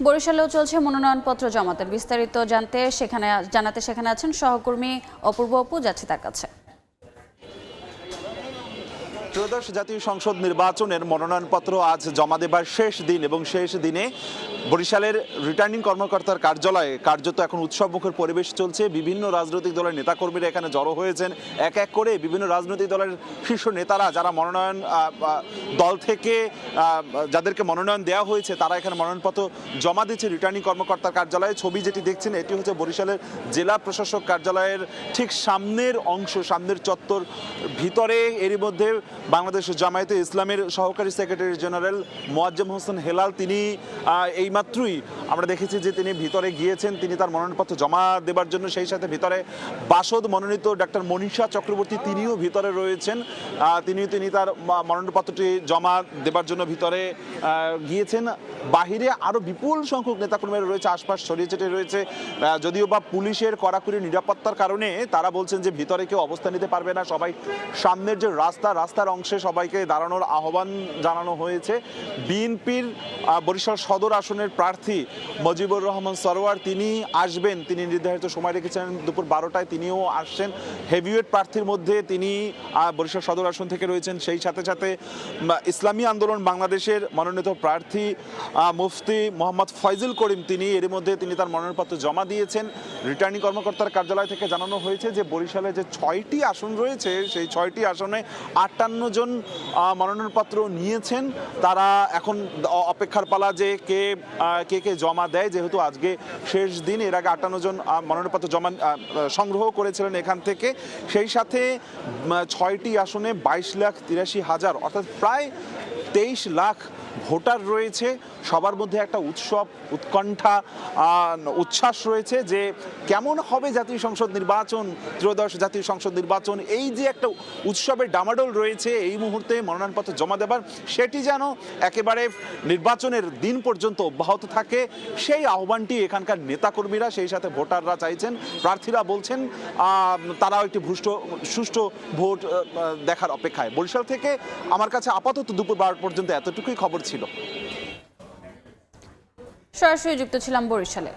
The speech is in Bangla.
বরিশালেও চলছে মনোনয়নপত্র জমাতে। বিস্তারিত জানাতে সেখানে আছেন সহকর্মী অপূর্ব। অপু, যাচ্ছে তার কাছে। ত্রয়োদশ জাতীয় সংসদ নির্বাচনের মনোনয়নপত্র আজ জমা দেবার শেষ দিন এবং শেষ দিনে বরিশালের রিটার্নিং কর্মকর্তার কার্যালয়ে কার্যত এখন উৎসবমুখর পরিবেশ চলছে। বিভিন্ন রাজনৈতিক দলের নেতাকর্মীরা এখানে জড়ো হয়েছেন। এক এক করে বিভিন্ন রাজনৈতিক দলের শীর্ষ নেতারা যারা মনোনয়ন দল থেকে যাদেরকে মনোনয়ন দেওয়া হয়েছে তারা এখানে মনোনয়নপত্র জমা দিচ্ছে রিটার্নিং কর্মকর্তার কার্যালয়ে। ছবি যেটি দেখছেন এটি হচ্ছে বরিশালের জেলা প্রশাসক কার্যালয়ের ঠিক সামনের অংশ, সামনের চত্বর। ভিতরে এরই মধ্যে বাংলাদেশ জামায়াতে ইসলামের সহকারী সেক্রেটারি জেনারেল মোয়াজ্জেম হোসেন হেলাল তিনি এইমাত্রই আমরা দেখেছি যে তিনি ভিতরে গিয়েছেন, তিনি তার মনোনয়নপত্র জমা দেবার জন্য। সেই সাথে ভিতরে বাসদ মনোনীত ডাক্তার মনীষা চক্রবর্তী তিনিও ভিতরে রয়েছেন। তিনি তার মনোনয়নপত্রটি জমা দেবার জন্য ভিতরে গিয়েছেন। বাহিরে আরও বিপুল সংখ্যক নেতাকর্মীরা রয়েছে, আশপাশ ছড়িয়ে ছিটিয়ে রয়েছে। যদিও বা পুলিশের কড়াকড়ি নিরাপত্তার কারণে তারা বলছেন যে ভিতরে কেউ অবস্থান নিতে পারবে না। সবাই সামনের যে রাস্তার অংশে সবাইকে দাঁড়ানোর আহ্বান জানানো হয়েছে। বিএনপির বরিশাল সদর আসনের প্রার্থী মজিবুর রহমান সরোয়ার তিনি আসবেন, তিনি নির্ধারিত সময় রেখেছেন দুপুর 12টায়, তিনিও আসছেন। হেভিওয়েট প্রার্থীর মধ্যে তিনি বরিশাল সদর আসন থেকে রয়েছেন। সেই সাথে সাথে ইসলামী আন্দোলন বাংলাদেশের মনোনীত প্রার্থী মুফতি মোহাম্মদ ফয়জুল করিম তিনি এর মধ্যে তার মনোনয়নপত্র জমা দিয়েছেন। রিটার্নিং কর্মকর্তার কার্যালয় থেকে জানানো হয়েছে যে বরিশালে যে 6টি আসন রয়েছে সেই 6টি আসনে 58 জন মনোনয়নপত্র নিয়েছেন। তারা এখন অপেক্ষার পালা যে কে জমা দেয়, যেহেতু আজকে শেষ দিন। এর আগে 58 জন মনোনয়নপত্র জমা সংগ্রহ করেছিলেন এখান থেকে। সেই সাথে 6টি আসনে 22,83,000 অর্থাৎ প্রায় 23 লাখ ভোটার রয়েছে। সবার মধ্যে একটা উৎসব, উৎকণ্ঠা, উচ্ছ্বাস রয়েছে যে কেমন হবে জাতীয় সংসদ নির্বাচন, ত্রয়োদশ জাতীয় সংসদ নির্বাচন। এই যে একটা উৎসবের ডামাডোল রয়েছে এই মুহূর্তে মনোনয়নপত্র জমা দেবার, সেটি যেন একেবারে নির্বাচনের দিন পর্যন্ত অব্যাহত থাকে, সেই আহ্বানটি এখানকার নেতাকর্মীরা সেই সাথে ভোটাররা চাইছেন। প্রার্থীরা বলছেন তারাও একটি সুষ্ঠু ভোট দেখার অপেক্ষায়। বরিশাল থেকে আমার কাছে আপাতত দুপুর 12 পর্যন্ত এতটুকুই খবর ছিল। সরাসরি যুক্ত ছিলাম বরিশালে।